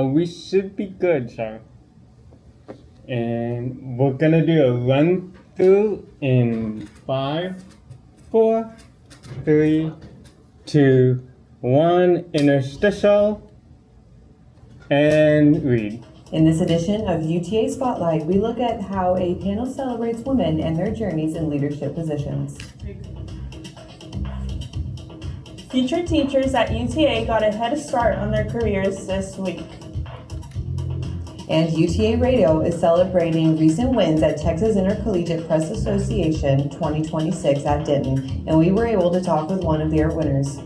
We should be good, Sean. And we're gonna do a run through in 5, 4, 3, 2, 1, interstitial, and read. In this edition of UTA Spotlight, we look at how a panel celebrates women and their journeys in leadership positions. Future teachers at UTA got a head start on their careers this week. And UTA Radio is celebrating recent wins at Texas Intercollegiate Press Association 2026 at Denton, and we were able to talk with one of their winners.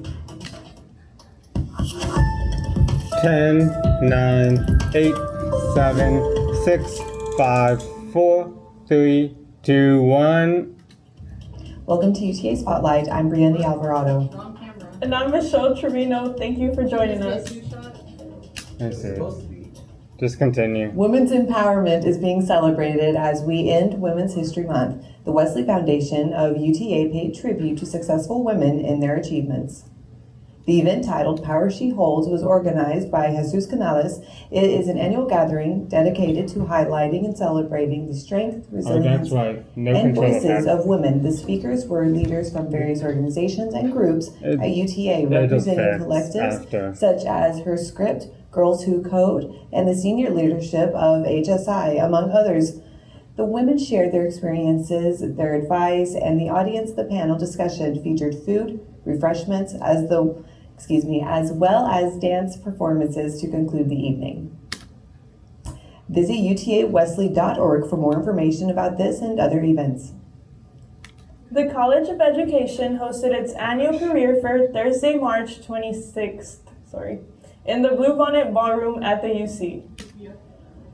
10, 9, 8, 7, 6, 5, 4, 3, 2, 1. Welcome to UTA Spotlight. I'm Brianna Alvarado. And I'm Michelle Trevino. Thank you for joining us. I see. Just continue. Women's empowerment is being celebrated as we end Women's History Month. The Wesley Foundation of UTA paid tribute to successful women in their achievements. The event, titled Power She Holds, was organized by Jesus Canales. It is an annual gathering dedicated to highlighting and celebrating the strength, resilience, and voices of women. The speakers were leaders from various organizations and groups at UTA, representing collectives such as Her Script, Girls Who Code, and the senior leadership of HSI, among others. The women shared their experiences, their advice, and the panel discussion featured food, refreshments, as well as dance performances to conclude the evening. Visit utawesley.org for more information about this and other events. The College of Education hosted its annual career fair Thursday, March 26th, in the Bluebonnet Ballroom at the UC.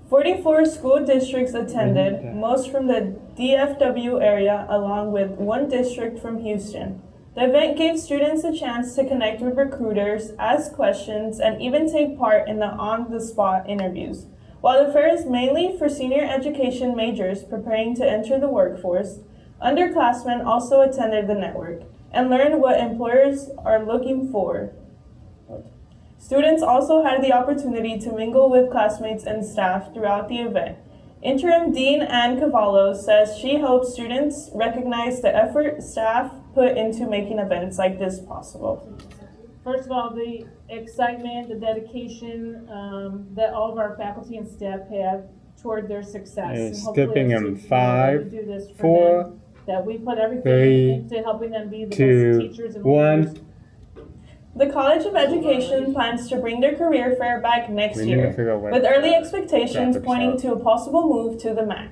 44 school districts attended, most from the DFW area, along with one district from Houston. The event gave students a chance to connect with recruiters, ask questions, and even take part in the on-the-spot interviews. While the fair is mainly for senior education majors preparing to enter the workforce, underclassmen also attended the network and learned what employers are looking for. Students also had the opportunity to mingle with classmates and staff throughout the event. Interim Dean Ann Cavallo says she hopes students recognize the effort staff put into making events like this possible. First of all, the excitement, the dedication that all of our faculty and staff have toward their success. And skipping in 5, 4, that we put everything 3, into helping them be the 2, best teachers and 1. leaders. The College of Education plans to bring their career fair back next year, with early expectations pointing to a possible move to the MAC.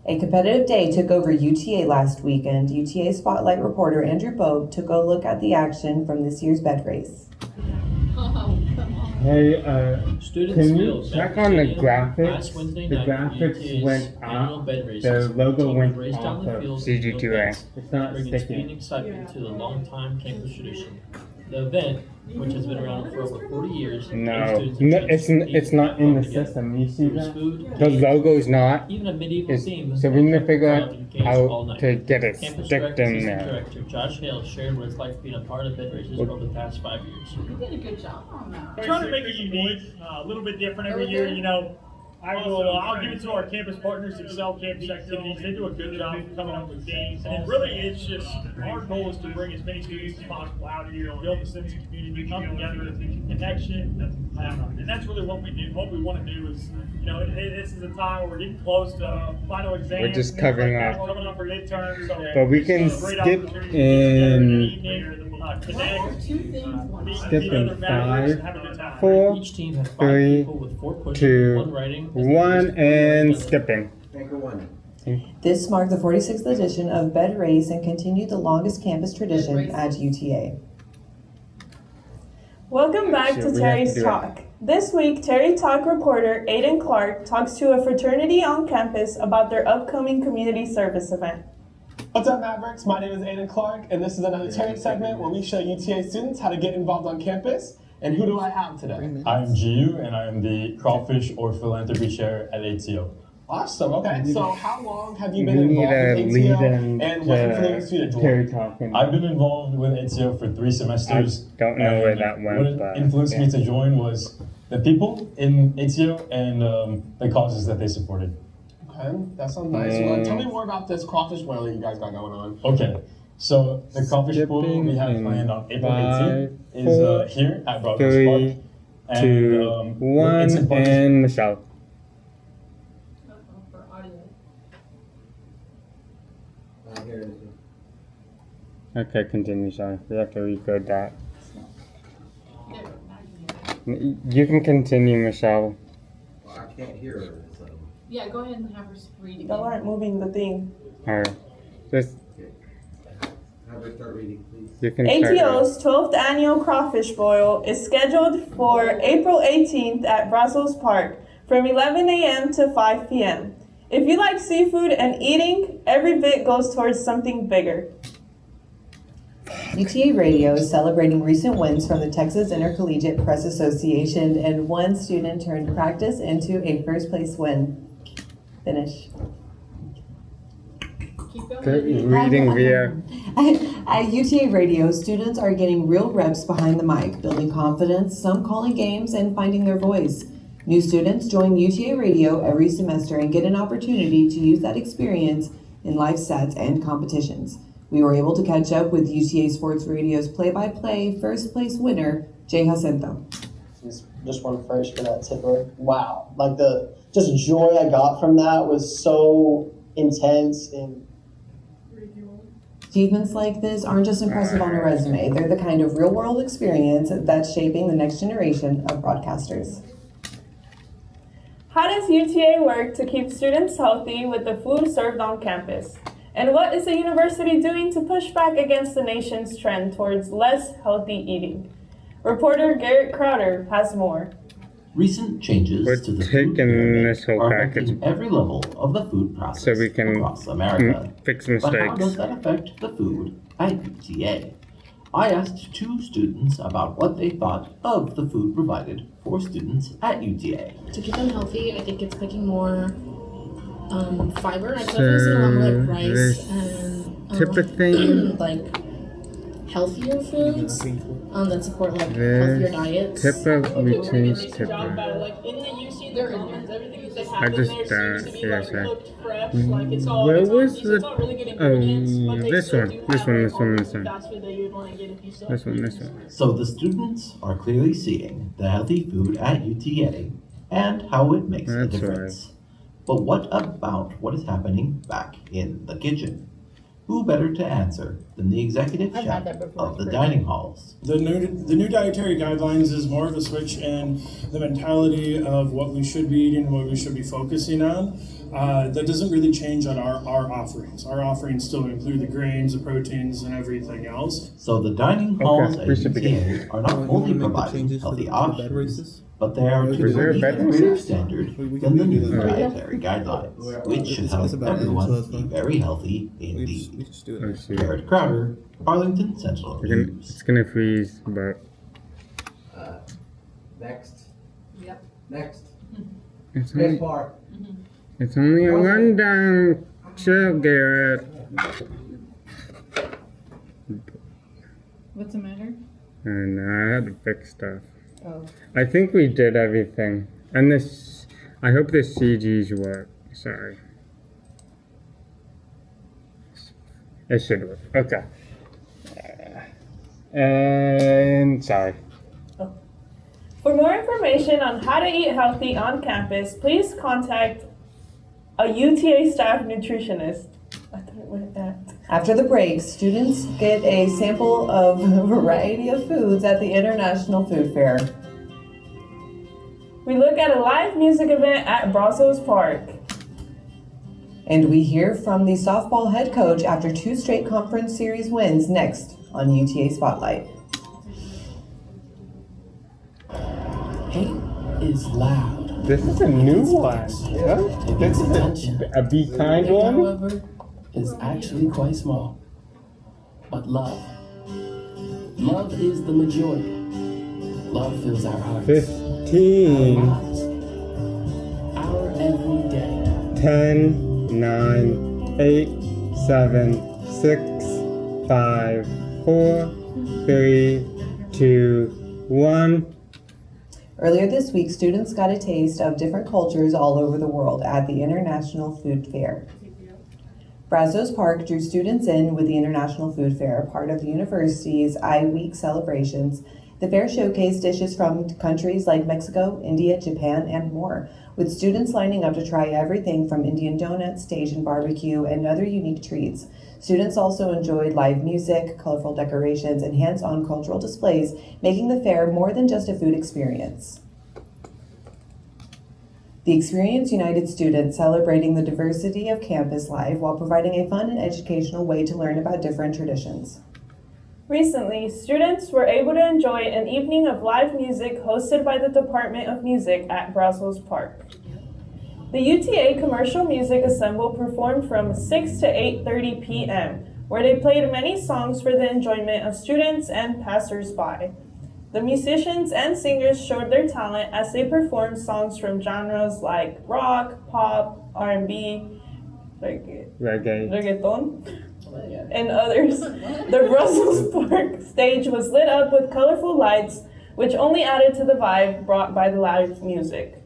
A competitive day took over UTA last weekend. UTA Spotlight reporter Andrew Bogue took a look at the action from this year's bed race. Hey, can you check on the graphics? The graphics went up, the logo went off of CG2A. It's not sticking. Excitement to the long-time campus tradition. The event, which has been around for over 40 years, it's not in the system. You see that? The logo's not. Even a medieval theme. So we need to figure out how to get it sticked in there. Director Josh Hale shared what it's like being a part of bed races over the past 5 years. You did a good job on that. Trying to make it unique, a little bit different every year. You know, I'll give it to our campus partners, Excel Campus Activities. They do a good job of coming up with things. And really, it's just our goal is to bring as many students as possible out here, build a sense of community, come together, connection. And that's really what we do. What we want to do is, you know, this is a time where we're getting close to final exams. We're just covering up. Coming up for midterms. So but we can skip in. Skip in 5, 4, Each team has 5 3, people with 4 push-ups, 2, 1 writing, 1, and skipping. This marked the 46th edition of Bed Race and continued the longest campus tradition at UTA. Welcome back to Terry's Talk. This week, Terry Talk reporter Aiden Clark talks to a fraternity on campus about their upcoming community service event. What's up, Mavericks? My name is Aiden Clark, and this is another Terry segment where we show UTA students how to get involved on campus. And who do I have today? I am GU, and I am the Crawfish or Philanthropy Chair at ATO. Awesome. Okay. So how long have you We been need involved a in lead ATO, in and what influenced you to Terry join? talking. I've been involved with ATO for 3 I semesters. don't know where and that went, What but influenced yeah. me to join was the people in ATO and the causes that they supported. Okay, that sounds nice. Well, tell me more about this crawfish boil that you guys got going on. Okay, so the crawfish boil we have Skipping planned on April in 18th is here at Broadway Park. 3, 2, 1, it's in partnership- and Michelle. For audio. Okay, continue, sorry. We have to recode that. There, now you can hear it. You can continue, Michelle. Well, I can't hear her, so. Yeah, go ahead and have her read again. Y'all aren't moving the thing. Alright. Just, Have her start reading, please. you can start. ATO's 12th annual crawfish boil is scheduled for April 18th at Brussels Park from 11 a.m. to 5 p.m. If you like seafood and eating, every bit goes towards something bigger. UTA Radio is celebrating recent wins from the Texas Intercollegiate Press Association, and one student turned practice into a first place win. Finish. Keep going. Good reading via. At UTA Radio, students are getting real reps behind the mic, building confidence, some calling games, and finding their voice. New students join UTA Radio every semester and get an opportunity to use that experience in live sets and competitions. We were able to catch up with UTA Sports Radio's play-by-play first place winner, Jay Jacinto. Just one phrase for that tipper. Wow. Like the just joy I got from that was so intense and Achievements like this aren't just impressive on a resume, they're the kind of real world experience that's shaping the next generation of broadcasters. How does UTA work to keep students healthy with the food served on campus? And what is the university doing to push back against the nation's trend towards less healthy eating? Reporter Garrett Crowder has more. Recent changes We're to the food taking pyramid this whole are package affecting every level of the food process so we can across America. fix But how mistakes. does that affect the food at UTA? I asked 2 students about what they thought of the food provided for students at UTA. To keep them healthy, I think it's picking more fiber. I definitely see a lot more like rice and Tip of thing. like healthier foods that support like This healthier diets. Tipper, we changed Tipper. Like in the UC, the commons, everything that they I have just in there seems to be yes, like sir. cooked fresh. Like it's all. Where it's all was decent, it's the? all really good ingredients, but Oh, they this still one, do this have, one, like, this one, all this the one, fast food that you'd want to get if you saw this one, this one. So the students are clearly seeing the healthy food at UTA and how it makes a That's difference. But what about what is happening back in the kitchen? Who better to answer than the executive I've chef had that before. of the dining halls? The new dietary guidelines is more of a switch in the mentality of what we should be eating and what we should be focusing on. That doesn't really change on our offerings. Our offerings still include the grains, the proteins, and everything else. So the dining halls we at should begin. UTA are not only providing healthy options, but they are to Was there a an bed even races? greater standard than the new dietary guidelines, which should help everyone be very healthy indeed. Let's see. Garrett Crowder, Arlington Central News. It's gonna freeze, but Next. Yep. Next. it's Next only, part. it's only a rundown. Chill, Garrett. What's the matter? And I had to fix stuff. Oh. I think we did everything. And this, I hope the CGs work. Sorry. It should work. Okay. And sorry. For more information on how to eat healthy on campus, please contact a UTA staff nutritionist. I thought it went at. After the break, students get a sample of a variety of foods at the International Food Fair. We look at a live music event at Brussels Park. And we hear from the softball head coach after 2 straight conference series wins next on UTA Spotlight. Hate is loud. This is a new one. Yeah? This is a Be Kind one. However, is actually quite small. But love is the majority. Love fills our hearts, 15. our lives, our every day. 10, 9, 8, 7, 6, 5, 4, 3, 2, 1. Earlier this week, students got a taste of different cultures all over the world at the International Food Fair. Brazos Park drew students in with the International Food Fair, part of the university's I-Week celebrations. The fair showcased dishes from countries like Mexico, India, Japan, and more, with students lining up to try everything from Indian donuts to Asian barbecue and other unique treats. Students also enjoyed live music, colorful decorations, and hands-on cultural displays, making the fair more than just a food experience. The experience united students, celebrating the diversity of campus life while providing a fun and educational way to learn about different traditions. Recently, students were able to enjoy an evening of live music hosted by the Department of Music at Brazos Park. The UTA Commercial Music Ensemble performed from 6 to 8:30 p.m., where they played many songs for the enjoyment of students and passers-by. The musicians and singers showed their talent as they performed songs from genres like rock, pop, R&B, reggaeton, and others. The Brussels Park stage was lit up with colorful lights, which only added to the vibe brought by the live music.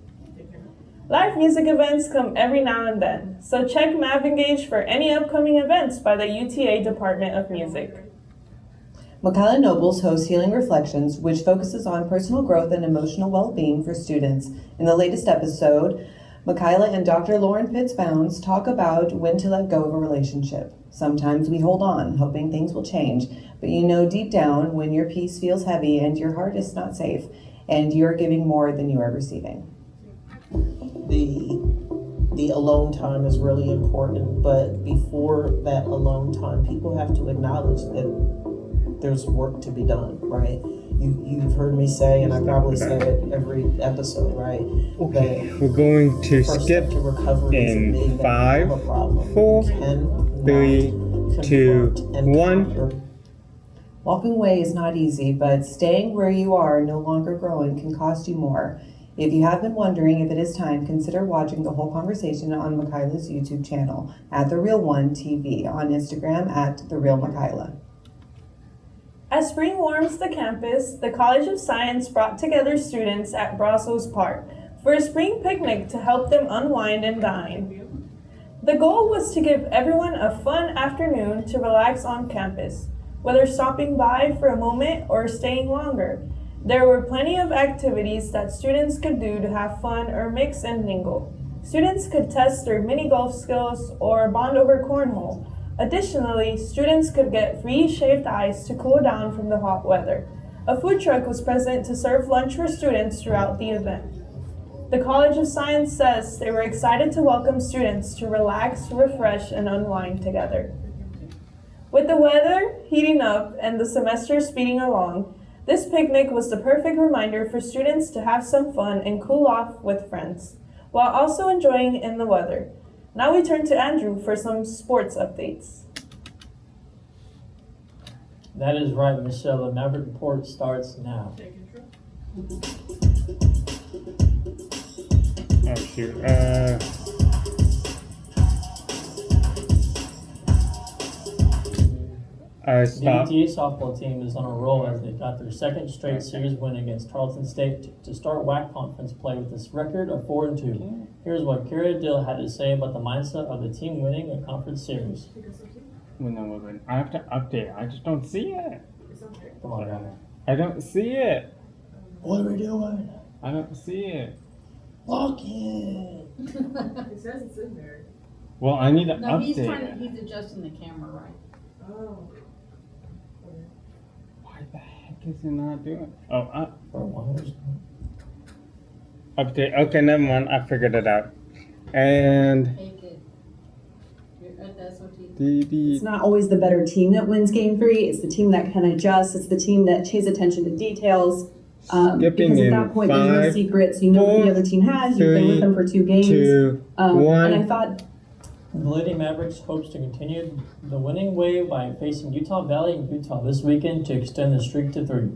Live music events come every now and then, so check MavEngage for any upcoming events by the UTA Department of Music. Michaela Nobles hosts Healing Reflections, which focuses on personal growth and emotional well-being for students. In the latest episode, Michaela and Dr. Lauren Pitts-Bounds talk about when to let go of a relationship. Sometimes we hold on, hoping things will change, but you know deep down when your peace feels heavy and your heart is not safe, and you're giving more than you are receiving. The alone time is really important, but before that alone time, people have to acknowledge that there's work to be done, right? You've heard me say, and I probably say it every episode, right? Okay, we're going to skip in 5, 4, 3, 2, 1. Walking away is not easy, but staying where you are no longer growing can cost you more. If you have been wondering if it is time, consider watching the whole conversation on Michaela's YouTube channel, at The Real One TV, on Instagram at The Real Michaela. As spring warms the campus, the College of Science brought together students at Brazos Park for a spring picnic to help them unwind and dine. The goal was to give everyone a fun afternoon to relax on campus, whether stopping by for a moment or staying longer. There were plenty of activities that students could do to have fun or mix and mingle. Students could test their mini golf skills or bond over cornhole. Additionally, students could get free shaved ice to cool down from the hot weather. A food truck was present to serve lunch for students throughout the event. The College of Science says they were excited to welcome students to relax, refresh, and unwind together. With the weather heating up and the semester speeding along, this picnic was the perfect reminder for students to have some fun and cool off with friends, while also enjoying in the weather. Now we turn to Andrew for some sports updates. That is right, Michelle. The Maverick Report starts now. Oh shoot. The UTA softball team is on a roll as they got their second straight series win against Tarleton State to start WAC conference play with this record of 4-2. Here's what Kara Dill had to say about the mindset of the team winning a conference series. Well, no, I have to update. I just don't see it. Come on, guys. I don't see it. What are we doing? I don't see it. Log in. It says it's in there. Well, I need to No, update he's it. he's adjusting the camera, right? Oh. Why the heck is it not doing? Oh, update. Okay, never mind. I figured it out. And Take it. You're at the SOT. It's not always the better team that wins game 3. It's the team that can adjust. It's the team that pays attention to details. Because at that point, there's no secrets. You know what the other team has. You've been with them for 2 games. 1. And I thought The Lady Mavericks hopes to continue the winning wave by facing Utah Valley and Utah this weekend to extend the streak to 3.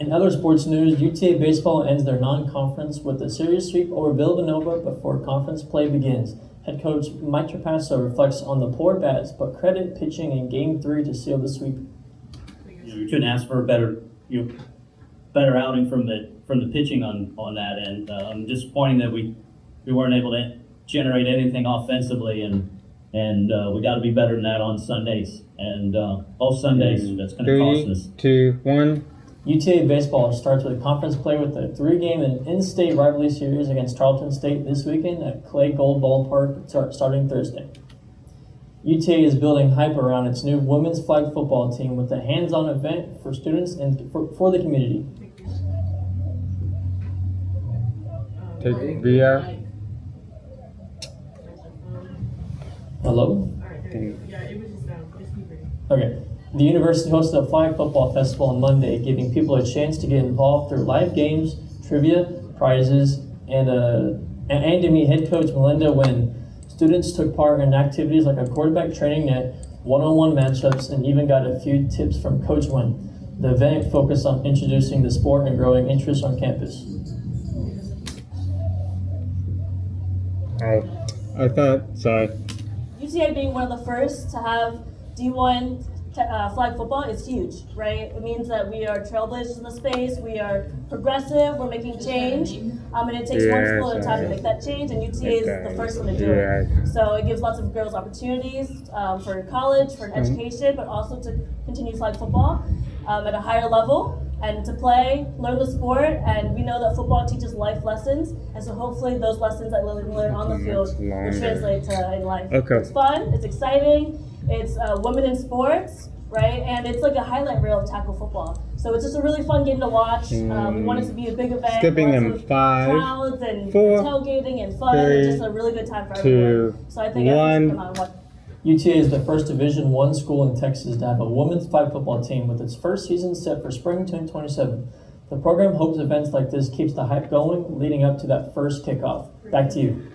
In other sports news, UTA baseball ends their non-conference with a series sweep over Villanova before conference play begins. Head coach Mike Trapasso reflects on the poor bats, but credit pitching in Game 3 to seal the sweep. You couldn't ask for a better outing from the pitching on that end. Disappointing that we weren't able to generate anything offensively, and we got to be better than that on Sundays. And both Sundays, that's going to cost us. 3, 2, 1. UTA baseball starts with conference play with a 3-game and in-state rivalry series against Tarleton State this weekend at Clay Gold Ballpark starting Thursday. UTA is building hype around its new women's flag football team with a hands-on event for students and for the community. Take VR. Hello? Okay. The university hosted a flag football festival on Monday, giving people a chance to get involved through live games, trivia, prizes, and to meet head coach Melinda Wynn. Students took part in activities like a quarterback training net, one-on-one matchups, and even got a few tips from Coach Wynn. The event focused on introducing the sport and growing interest on campus. Sorry. UTA being one of the first to have D1 flag football is huge, right? It means that we are trailblazers in the space, we are progressive, we're making change, and it takes one school at a time to make that change, and UTA is the first one to do it. So it gives lots of girls opportunities for college, for education, but also to continue flag football at a higher level, and to play, learn the sport, and we know that football teaches life lessons, and so hopefully those lessons that we learn on the field will translate to in life. Okay. It's fun, it's exciting, it's women in sports, right? And it's like a highlight reel of tackle football. So it's just a really fun game to watch. We want it to be a big event. Skipping in 5, crowds and 4, tailgating and fun, 3, and just a really good time for 2, everyone. So I think everyone should come out and watch. UTA is the first Division I school in Texas to have a women's flag football team with its first season set for spring 2027. The program hopes events like this keeps the hype going leading up to that first kickoff. Back to you.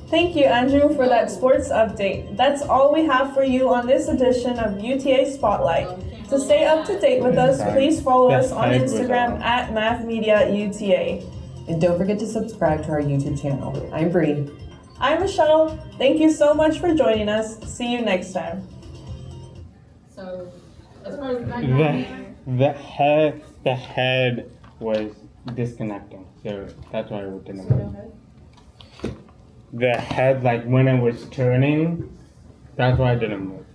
Thank you, Andrew, for that sports update. That's all we have for you on this edition of UTA Spotlight. To stay up to date with us, please follow us on Instagram at MathMediaUTA. And don't forget to subscribe to our YouTube channel. I'm Bree. I'm Michelle. Thank you so much for joining us. See you next time. So, as far as the head was disconnecting, so that's why we didn't move. The head, like when it was turning, that's why I didn't move.